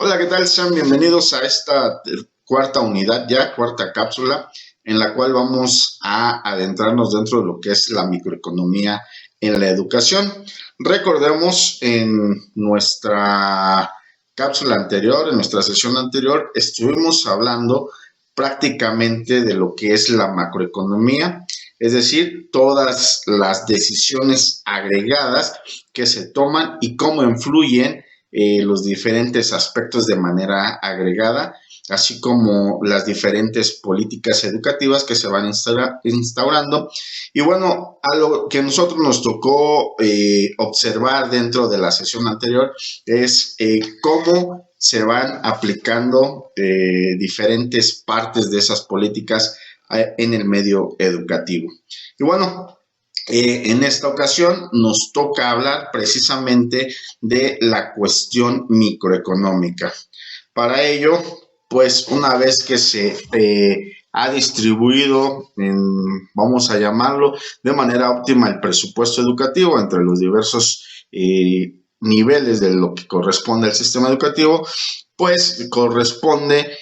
Hola, ¿qué tal? Sean bienvenidos a esta cuarta unidad ya, cuarta cápsula, en la cual vamos a adentrarnos dentro de lo que es la microeconomía en la educación. Recordemos en nuestra cápsula anterior, en nuestra sesión anterior, estuvimos hablando prácticamente de lo que es la macroeconomía, es decir, todas las decisiones agregadas que se toman y cómo influyen los diferentes aspectos de manera agregada, así como las diferentes políticas educativas que se van instaurando. Y bueno, a lo que nosotros nos tocó observar dentro de la sesión anterior es cómo se van aplicando diferentes partes de esas políticas en el medio educativo. Y bueno, en esta ocasión nos toca hablar precisamente de la cuestión microeconómica. Para ello, pues una vez que se ha distribuido, vamos a llamarlo, de manera óptima el presupuesto educativo entre los diversos niveles de lo que corresponde al sistema educativo, pues corresponde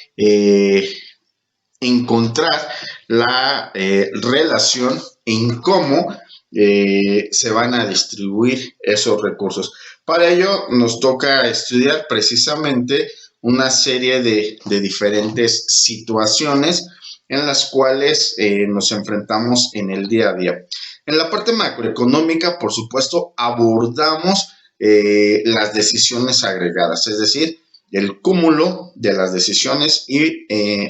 encontrar la relación en cómo se van a distribuir esos recursos. Para ello nos toca estudiar precisamente una serie de diferentes situaciones en las cuales nos enfrentamos en el día a día. En la parte macroeconómica, por supuesto, abordamos las decisiones agregadas, es decir, el cúmulo de las decisiones y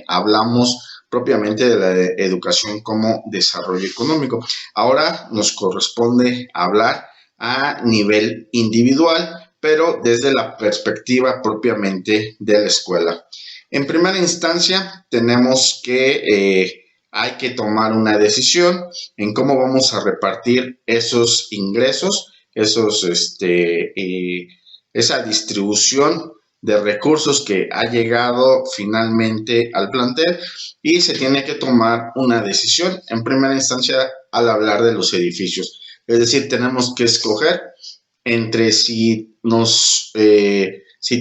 hablamos propiamente de la educación como desarrollo económico. Ahora nos corresponde hablar a nivel individual, pero desde la perspectiva propiamente de la escuela. En primera instancia, tenemos que hay que tomar una decisión en cómo vamos a repartir esos ingresos, esa distribución de recursos que ha llegado finalmente al plantel y se tiene que tomar una decisión en primera instancia al hablar de los edificios. Es decir, tenemos que escoger entre si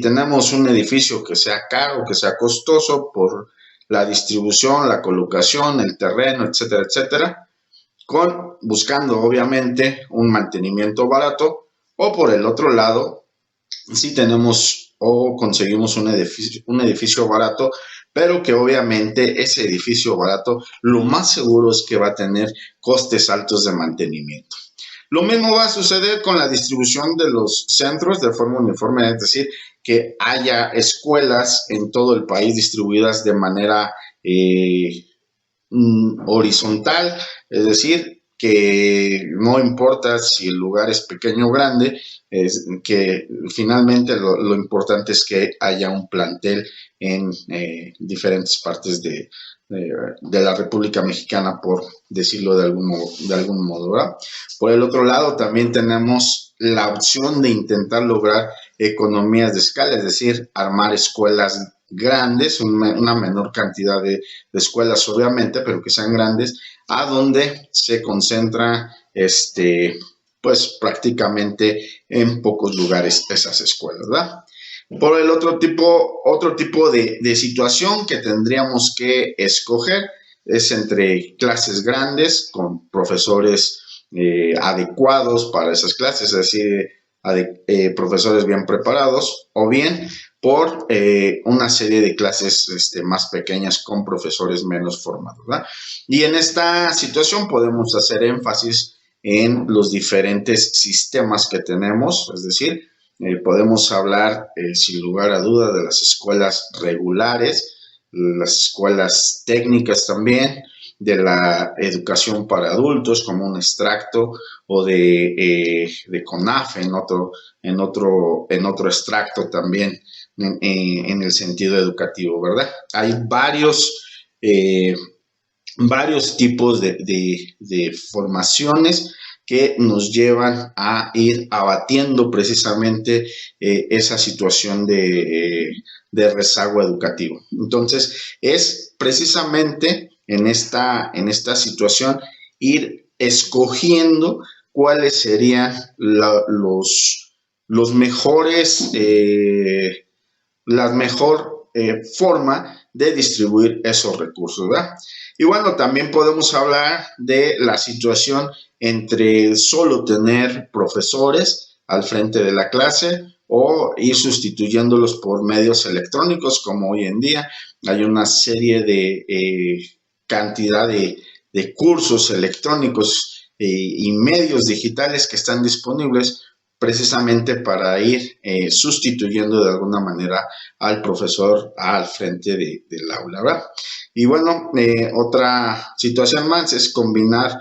tenemos un edificio que sea caro, que sea costoso por la distribución, la colocación, el terreno, etcétera, etcétera, buscando obviamente un mantenimiento barato, o por el otro lado, si tenemos o conseguimos un edificio barato, pero que obviamente ese edificio barato lo más seguro es que va a tener costes altos de mantenimiento. Lo mismo va a suceder con la distribución de los centros de forma uniforme, es decir, que haya escuelas en todo el país distribuidas de manera horizontal, es decir, que no importa si el lugar es pequeño o grande, es que finalmente lo importante es que haya un plantel en diferentes partes de la República Mexicana, por decirlo de algún modo, ¿verdad? Por el otro lado, también tenemos la opción de intentar lograr economías de escala, es decir, armar escuelas grandes, una menor cantidad de escuelas obviamente, pero que sean grandes, a donde se concentra pues prácticamente en pocos lugares esas escuelas, ¿verdad? Por el otro tipo de situación que tendríamos que escoger es entre clases grandes con profesores adecuados para esas clases, es decir, profesores bien preparados, o bien por una serie de clases más pequeñas con profesores menos formados, ¿verdad? Y en esta situación podemos hacer énfasis en los diferentes sistemas que tenemos, es decir, podemos hablar sin lugar a duda de las escuelas regulares, las escuelas técnicas también, de la educación para adultos como un extracto, o de CONAFE en otro extracto también en el sentido educativo, ¿verdad? Hay varios tipos de formaciones que nos llevan a ir abatiendo precisamente esa situación de rezago educativo. Entonces, es precisamente en esta situación ir escogiendo cuáles serían los mejores la mejor forma de distribuir esos recursos, ¿verdad? Y bueno, también podemos hablar de la situación entre solo tener profesores al frente de la clase o ir sustituyéndolos por medios electrónicos, como hoy en día hay una serie de cantidad de cursos electrónicos y medios digitales que están disponibles precisamente para ir sustituyendo de alguna manera al profesor al frente del aula, ¿verdad? Y bueno, otra situación más es combinar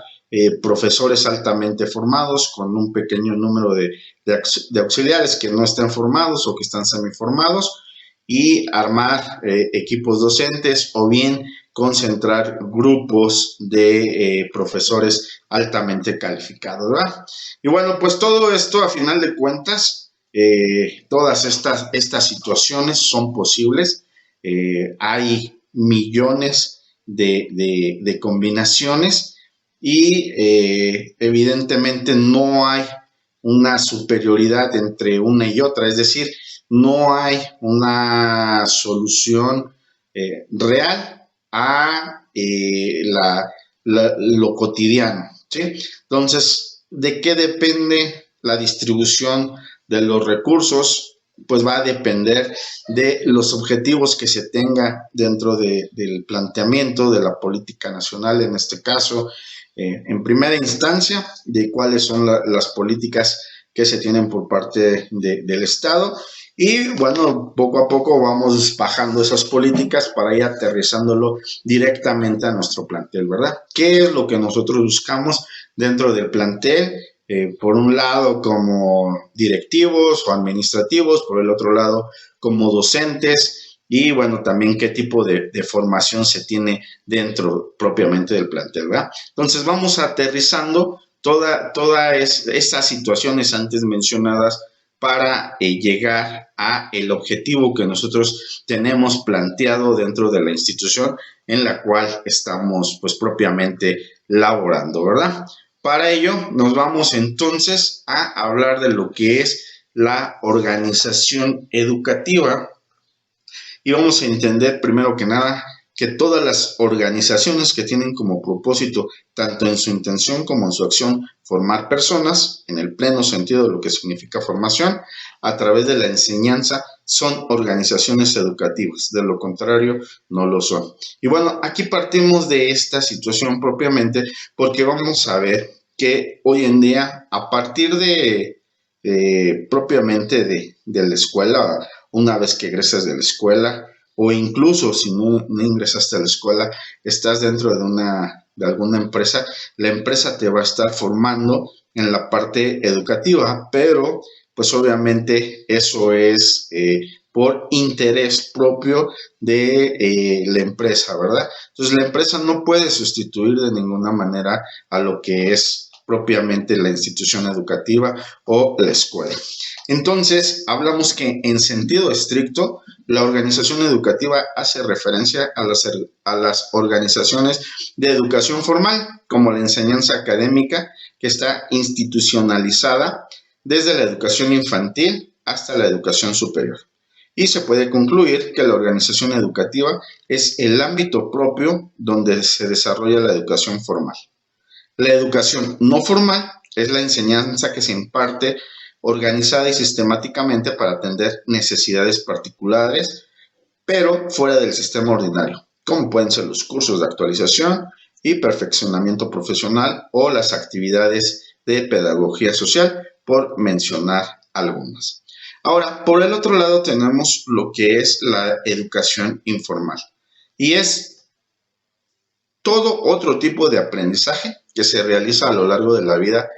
profesores altamente formados con un pequeño número de auxiliares que no estén formados o que están semiformados y armar equipos docentes o bien concentrar grupos de profesores altamente calificados, ¿verdad? Y bueno, pues todo esto a final de cuentas, todas estas situaciones son posibles. Hay millones de combinaciones y evidentemente no hay una superioridad entre una y otra, es decir, no hay una solución real a lo cotidiano, ¿sí? Entonces, ¿de qué depende la distribución de los recursos? Pues va a depender de los objetivos que se tenga dentro del planteamiento de la política nacional, en este caso, en primera instancia, de cuáles son las políticas que se tienen por parte del Estado. Y bueno, poco a poco vamos bajando esas políticas para ir aterrizándolo directamente a nuestro plantel, ¿verdad? ¿Qué es lo que nosotros buscamos dentro del plantel? Por un lado como directivos o administrativos, por el otro lado como docentes y bueno, también qué tipo de formación se tiene dentro propiamente del plantel, ¿verdad? Entonces vamos aterrizando todas estas situaciones antes mencionadas para llegar a el objetivo que nosotros tenemos planteado dentro de la institución en la cual estamos pues propiamente laborando, ¿verdad? Para ello nos vamos entonces a hablar de lo que es la organización educativa y vamos a entender primero que nada que todas las organizaciones que tienen como propósito, tanto en su intención como en su acción, formar personas, en el pleno sentido de lo que significa formación, a través de la enseñanza, son organizaciones educativas, de lo contrario, no lo son. Y bueno, aquí partimos de esta situación propiamente porque vamos a ver que hoy en día, a partir propiamente de la escuela, una vez que egresas de la escuela, o incluso si no ingresaste a la escuela, estás dentro de alguna empresa, la empresa te va a estar formando en la parte educativa, pero pues obviamente eso es por interés propio de la empresa, ¿verdad? Entonces la empresa no puede sustituir de ninguna manera a lo que es propiamente la institución educativa o la escuela. Entonces, hablamos que en sentido estricto, la organización educativa hace referencia a las organizaciones de educación formal, como la enseñanza académica, que está institucionalizada desde la educación infantil hasta la educación superior. Y se puede concluir que la organización educativa es el ámbito propio donde se desarrolla la educación formal. La educación no formal es la enseñanza que se imparte organizada y sistemáticamente para atender necesidades particulares, pero fuera del sistema ordinario, como pueden ser los cursos de actualización y perfeccionamiento profesional o las actividades de pedagogía social, por mencionar algunas. Ahora, por el otro lado tenemos lo que es la educación informal y es todo otro tipo de aprendizaje que se realiza a lo largo de la vida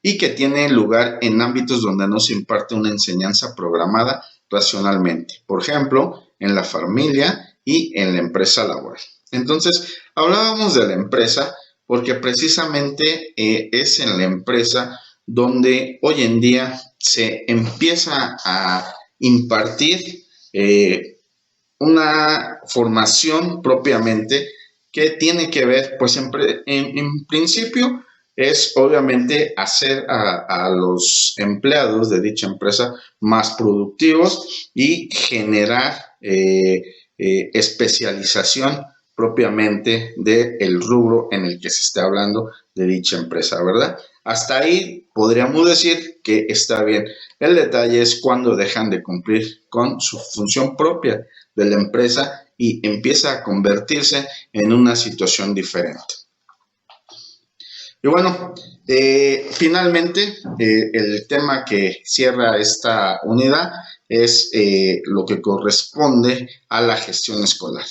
y que tiene lugar en ámbitos donde no se imparte una enseñanza programada racionalmente, por ejemplo, en la familia y en la empresa laboral. Entonces, hablábamos de la empresa porque precisamente es en la empresa donde hoy en día se empieza a impartir una formación propiamente que tiene que ver, pues en principio, es obviamente hacer a los empleados de dicha empresa más productivos y generar especialización propiamente del rubro en el que se está hablando de dicha empresa, ¿verdad? Hasta ahí podríamos decir que está bien. El detalle es cuando dejan de cumplir con su función propia de la empresa y empieza a convertirse en una situación diferente. Y bueno, finalmente el tema que cierra esta unidad es lo que corresponde a la gestión escolar.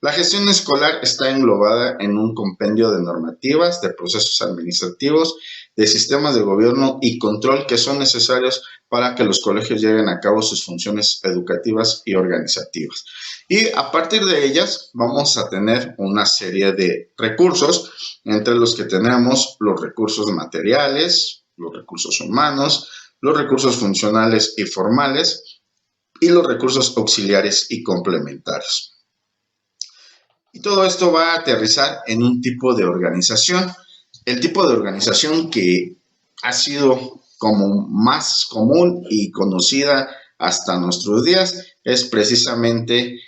La gestión escolar está englobada en un compendio de normativas, de procesos administrativos, de sistemas de gobierno y control que son necesarios para que los colegios lleven a cabo sus funciones educativas y organizativas. Y a partir de ellas vamos a tener una serie de recursos, entre los que tenemos los recursos materiales, los recursos humanos, los recursos funcionales y formales y los recursos auxiliares y complementarios. Y todo esto va a aterrizar en un tipo de organización. El tipo de organización que ha sido como más común y conocida hasta nuestros días es precisamente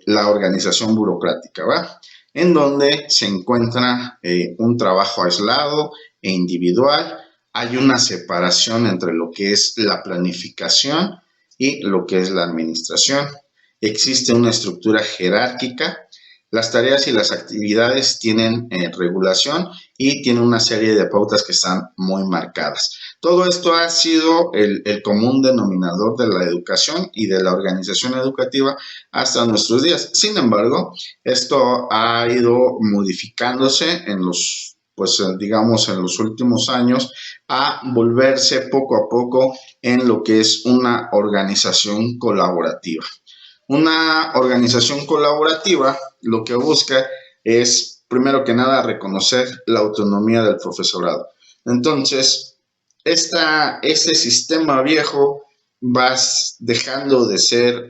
la organización burocrática, ¿va? En donde se encuentra un trabajo aislado e individual. Hay una separación entre lo que es la planificación y lo que es la administración. Existe una estructura jerárquica. Las tareas y las actividades tienen regulación y tienen una serie de pautas que están muy marcadas. Todo esto ha sido el común denominador de la educación y de la organización educativa hasta nuestros días. Sin embargo, esto ha ido modificándose en los, pues digamos, en los últimos años a volverse poco a poco en lo que es una organización colaborativa. Una organización colaborativa lo que busca es, primero que nada, reconocer la autonomía del profesorado. Entonces, este sistema viejo va dejando de ser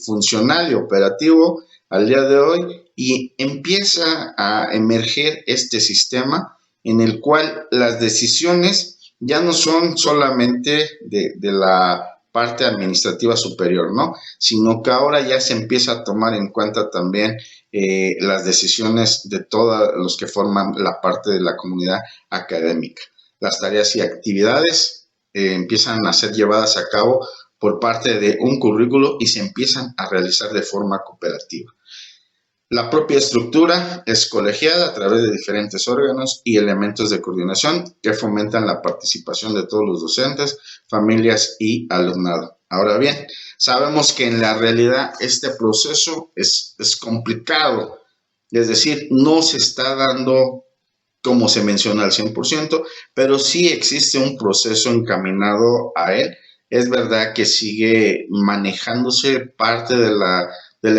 funcional y operativo al día de hoy y empieza a emerger este sistema en el cual las decisiones ya no son solamente de la parte administrativa superior, ¿no? Sino que ahora ya se empieza a tomar en cuenta también las decisiones de todos los que forman la parte de la comunidad académica. Las tareas y actividades empiezan a ser llevadas a cabo por parte de un currículo y se empiezan a realizar de forma cooperativa. La propia estructura es colegiada a través de diferentes órganos y elementos de coordinación que fomentan la participación de todos los docentes, familias y alumnado. Ahora bien, sabemos que en la realidad este proceso es complicado, es decir, no se está dando como se menciona al 100%, pero sí existe un proceso encaminado a él. Es verdad que sigue manejándose parte de la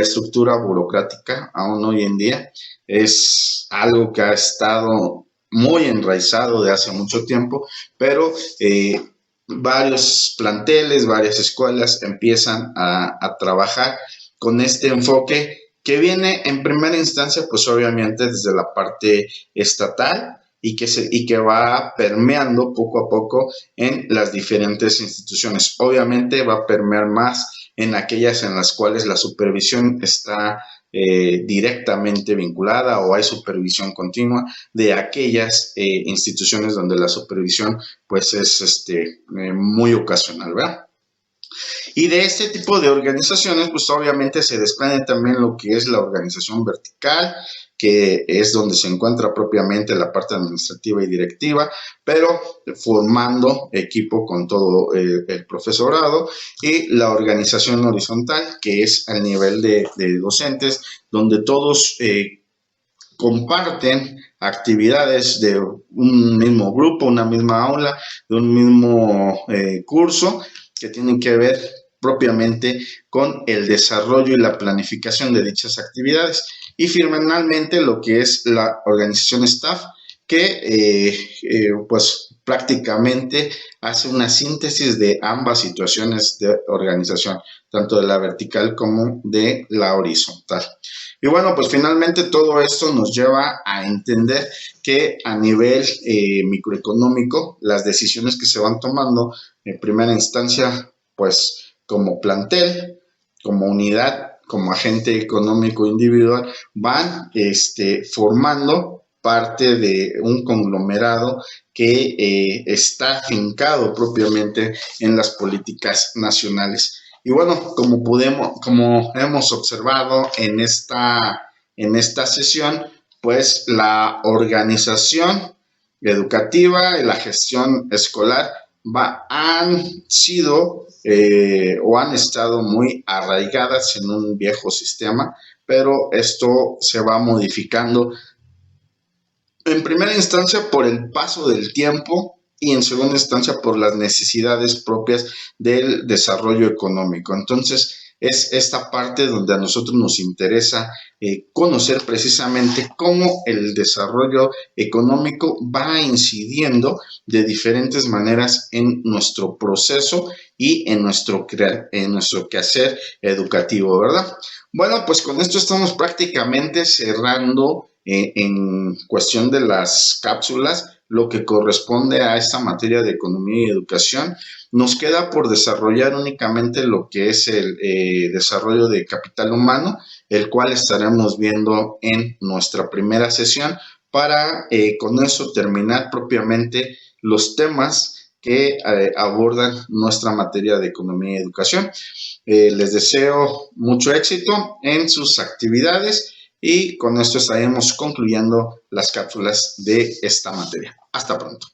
estructura burocrática aún hoy en día. Es algo que ha estado muy enraizado de hace mucho tiempo, pero varios planteles, varias escuelas empiezan a trabajar con este enfoque que viene en primera instancia, pues obviamente desde la parte estatal y que va permeando poco a poco en las diferentes instituciones. Obviamente va a permear más en aquellas en las cuales la supervisión está directamente vinculada o hay supervisión continua de aquellas instituciones donde la supervisión pues es muy ocasional, ¿verdad? Y de este tipo de organizaciones, pues obviamente se desprende también lo que es la organización vertical, que es donde se encuentra propiamente la parte administrativa y directiva, pero formando equipo con todo el profesorado, y la organización horizontal, que es al nivel de docentes, donde todos comparten actividades de un mismo grupo, una misma aula, de un mismo curso, que tienen que ver propiamente con el desarrollo y la planificación de dichas actividades. Y finalmente lo que es la organización staff, que pues prácticamente hace una síntesis de ambas situaciones de organización, tanto de la vertical como de la horizontal. Y bueno, pues finalmente todo esto nos lleva a entender que a nivel microeconómico, las decisiones que se van tomando en primera instancia, pues como plantel, como unidad, como agente económico individual, van formando parte de un conglomerado que está afincado propiamente en las políticas nacionales. Y bueno, como hemos observado en esta sesión, pues la organización educativa y la gestión escolar han sido o han estado muy arraigadas en un viejo sistema, pero esto se va modificando en primera instancia por el paso del tiempo y en segunda instancia por las necesidades propias del desarrollo económico. Entonces, es esta parte donde a nosotros nos interesa conocer precisamente cómo el desarrollo económico va incidiendo de diferentes maneras en nuestro proceso y en nuestro quehacer educativo, ¿verdad? Bueno, pues con esto estamos prácticamente cerrando en cuestión de las cápsulas lo que corresponde a esta materia de economía y educación. Nos queda por desarrollar únicamente lo que es el desarrollo de capital humano, el cual estaremos viendo en nuestra primera sesión para con eso terminar propiamente los temas que abordan nuestra materia de economía y educación. Les deseo mucho éxito en sus actividades y con esto estaremos concluyendo las cápsulas de esta materia. Hasta pronto.